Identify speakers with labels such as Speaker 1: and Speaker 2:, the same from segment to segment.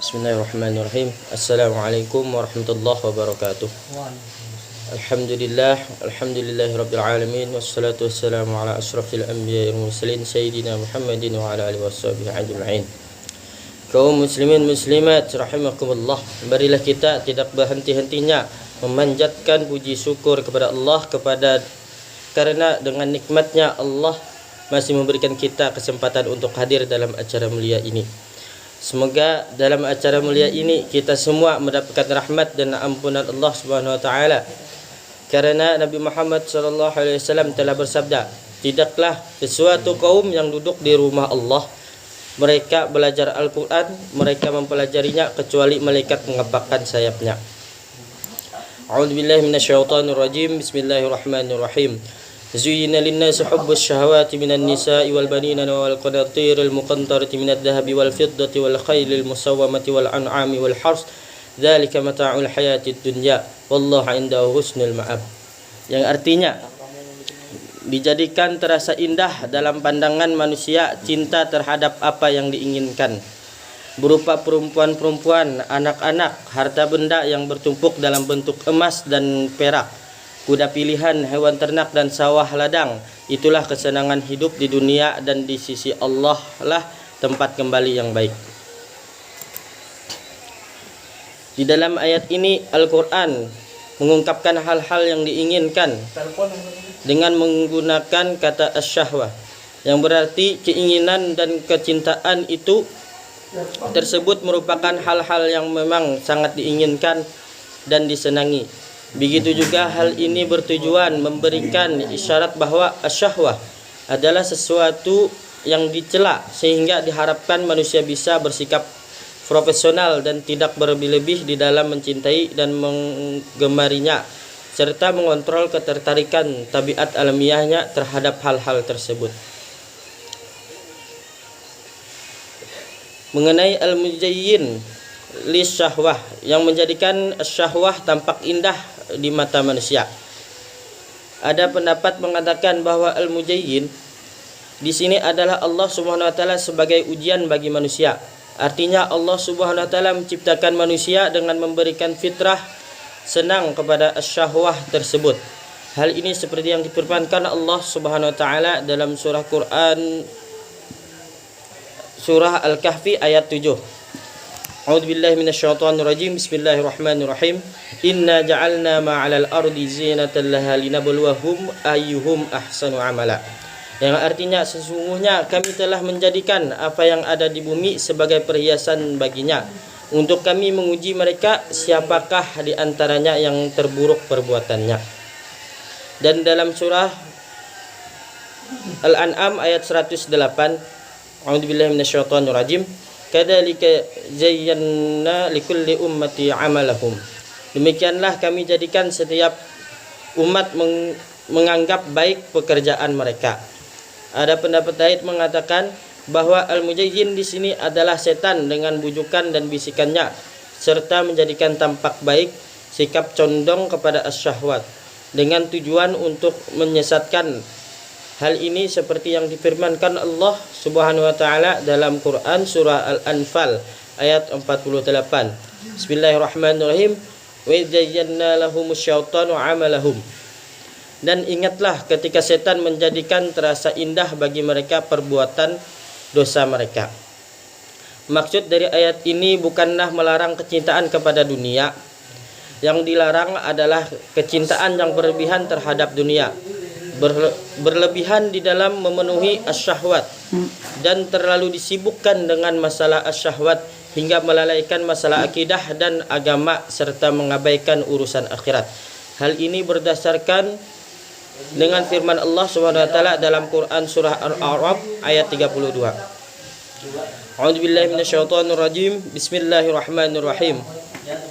Speaker 1: Bismillahirrahmanirrahim. Assalamualaikum warahmatullahi wabarakatuh. Alhamdulillahirabbil alamin wassalatu wassalamu ala asyrafil anbiya'i wal mursalin sayyidina Muhammadin wa ala alihi washabihi ajma'in. Kaum muslimin muslimat rahimakumullah, marilah kita tidak berhenti-hentinya memanjatkan puji syukur kepada Allah karena dengan nikmatnya Allah masih memberikan kita kesempatan untuk hadir dalam acara mulia ini. Semoga dalam acara mulia ini kita semua mendapatkan rahmat dan ampunan Allah Subhanahu wa taala. Karena Nabi Muhammad sallallahu alaihi wasallam telah bersabda, tidaklah sesuatu kaum yang duduk di rumah Allah, mereka belajar Al-Qur'an, mereka mempelajarinya kecuali malaikat mengepakkan sayapnya. A'udzubillahi minasyaitonir rajim. Bismillahirrahmanirrahim. زين للناس حب الشهوات من النساء والبنين والقناطير المقنطرة من الذهب والفضة والخيل المسومة والأنعام والحرث ذلك متاع الحياة الدنيا والله عنده حسن المآب. Yang artinya dijadikan terasa indah dalam pandangan manusia cinta terhadap apa yang diinginkan, berupa perempuan-perempuan, anak-anak, harta benda yang bertumpuk dalam bentuk emas dan perak, kuda pilihan, hewan ternak dan sawah ladang. Itulah kesenangan hidup di dunia, dan di sisi Allah lah tempat kembali yang baik. Di dalam ayat ini Al-Quran mengungkapkan hal-hal yang diinginkan dengan menggunakan kata asyahwah, yang berarti keinginan dan kecintaan itu tersebut merupakan hal-hal yang memang sangat diinginkan dan disenangi. Begitu juga hal ini bertujuan memberikan isyarat bahwa asyahwah adalah sesuatu yang dicela, sehingga diharapkan manusia bisa bersikap profesional dan tidak berlebih di dalam mencintai dan menggemarinya, serta mengontrol ketertarikan tabiat alamiahnya terhadap hal-hal tersebut. Mengenai al-mujayyin li syahwah, yang menjadikan syahwah tampak indah di mata manusia, ada pendapat mengatakan bahwa al-mujayyin di sini adalah Allah Subhanahu wa taala sebagai ujian bagi manusia. Artinya Allah Subhanahu wa taala menciptakan manusia dengan memberikan fitrah senang kepada syahwah tersebut. Hal ini seperti yang difirmankan Allah Subhanahu wa taala dalam surah Quran, surah Al-Kahfi ayat 7. A'udzubillahi minasyaitonir rajim. Bismillahirrahmanirrahim. Inna ja'alna ma'alal ardi zinatan laha linabluwahum ayyuhum ahsanu amala. Yang artinya sesungguhnya kami telah menjadikan apa yang ada di bumi sebagai perhiasan baginya, untuk kami menguji mereka siapakah di antaranya yang terburuk perbuatannya. Dan dalam surah Al-An'am ayat 108, A'udzubillahi minasyaitonir rajim. Kadzalika zayyana likulli ummati amalahum. Demikianlah kami jadikan setiap umat menganggap baik pekerjaan mereka. Ada pendapat lain mengatakan bahwa al-mujayyin di sini adalah setan dengan bujukan dan bisikannya, serta menjadikan tampak baik sikap condong kepada asyahwat dengan tujuan untuk menyesatkan. Hal ini seperti yang difirmankan Allah Subhanahu wa taala dalam Quran surah Al-Anfal ayat 48. Bismillahirrahmanirrahim. Wa zayyana lahumus syaitanu amalahum. Dan ingatlah ketika setan menjadikan terasa indah bagi mereka perbuatan dosa mereka. Maksud dari ayat ini bukanlah melarang kecintaan kepada dunia. Yang dilarang adalah kecintaan yang berlebihan terhadap dunia, berlebihan di dalam memenuhi asyahwat, dan terlalu disibukkan dengan masalah asyahwat hingga melalaikan masalah akidah dan agama, serta mengabaikan urusan akhirat. Hal ini berdasarkan dengan firman Allah Subhanahu wa taala dalam Quran surah Al-A'raf ayat 32. A'udzubillahi minasyaitonir rajim. Bismillahirrahmanirrahim.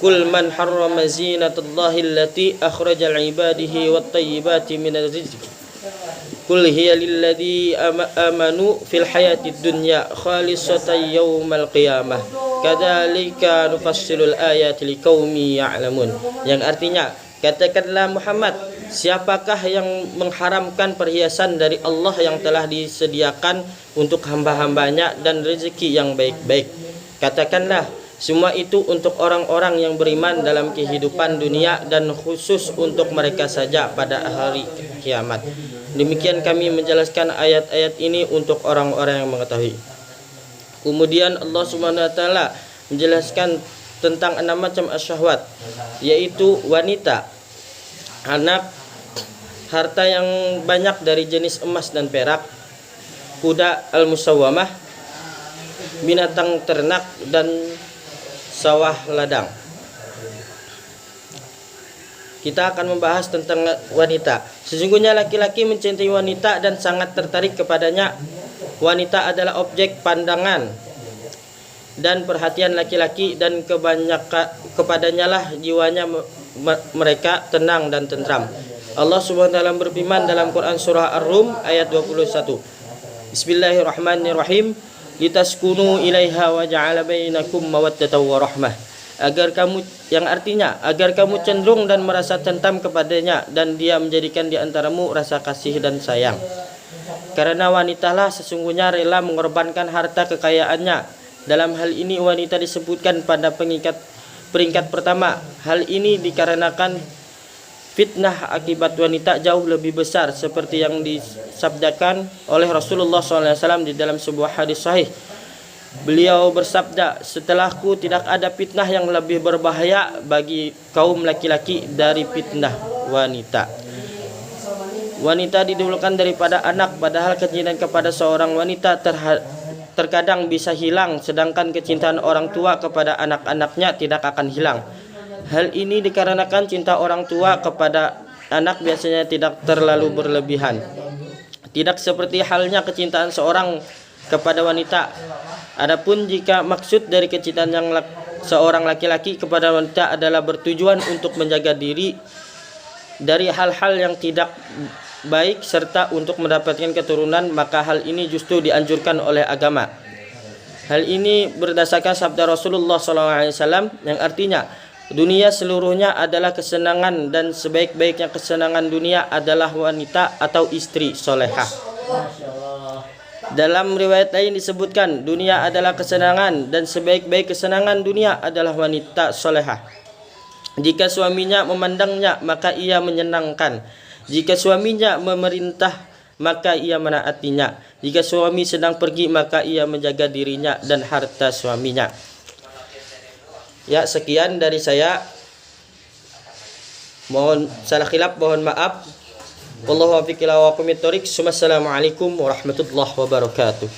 Speaker 1: Qul man harrama zinatallahi allati akhraja li'ibadihi wat-thayyibati minaz rizq. Qul hiya lilladzi amanu fil hayatid dunya khalisatan yaumal qiyamah. Kadzalika nufassilul ayati liqaumin ya'lamun. Yang artinya, katakanlah Muhammad, siapakah yang mengharamkan perhiasan dari Allah yang telah disediakan untuk hamba-hambanya dan rezeki yang baik-baik? Katakanlah, Semua itu untuk orang-orang yang beriman dalam kehidupan dunia dan khusus untuk mereka saja pada hari kiamat. Demikian kami menjelaskan ayat-ayat ini untuk orang-orang yang mengetahui. Kemudian Allah Subhanahu wa taala menjelaskan tentang 6 macam asyahwat, yaitu wanita, anak, harta yang banyak dari jenis emas dan perak, kuda al-musawwamah, binatang ternak, dan sawah ladang. Kita akan membahas tentang wanita. Sesungguhnya laki-laki mencintai wanita dan sangat tertarik kepadanya. Wanita adalah objek pandangan dan perhatian laki-laki, dan kepadanya lah jiwanya mereka tenang dan tentram. Allah Subhanahu wa taala berfirman dalam Quran surah Ar-Rum ayat 21. Bismillahirrahmanirrahim. Litaskunu ilaiha wa ja'ala bainakum mawaddatan wa rahmah. Agar kamu, yang artinya agar kamu cenderung dan merasa tentam kepadanya, dan dia menjadikan di antaramu rasa kasih dan sayang. Karena wanitalah sesungguhnya rela mengorbankan harta kekayaannya. Dalam hal ini wanita disebutkan pada peringkat pertama. Hal ini dikarenakan fitnah akibat wanita jauh lebih besar, seperti yang disabdakan oleh Rasulullah SAW di dalam sebuah hadis sahih. Beliau bersabda, setelahku tidak ada fitnah yang lebih berbahaya bagi kaum laki-laki dari fitnah wanita. Wanita didahulukan daripada anak, padahal kecintaan kepada seorang wanita terkadang bisa hilang, sedangkan kecintaan orang tua kepada anak-anaknya tidak akan hilang. Hal ini dikarenakan cinta orang tua kepada anak biasanya tidak terlalu berlebihan. Tidak seperti halnya kecintaan seorang kepada wanita. Adapun jika maksud dari kecintaan seorang laki-laki kepada wanita adalah bertujuan untuk menjaga diri dari hal-hal yang tidak baik serta untuk mendapatkan keturunan, maka hal ini justru dianjurkan oleh agama. Hal ini berdasarkan sabda Rasulullah SAW yang artinya, dunia seluruhnya adalah kesenangan, dan sebaik-baiknya kesenangan dunia adalah wanita atau istri solehah. Dalam riwayat lain disebutkan, dunia adalah kesenangan, dan sebaik-baik kesenangan dunia adalah wanita solehah. Jika suaminya memandangnya, maka ia menyenangkan. Jika suaminya memerintah, maka ia menaatinya. Jika suami sedang pergi, maka ia menjaga dirinya dan harta suaminya. Ya, sekian dari saya. Mohon salah khilaf, mohon maaf. Wallahu a'lam bishawab. Wassalamualaikum warahmatullahi wabarakatuh.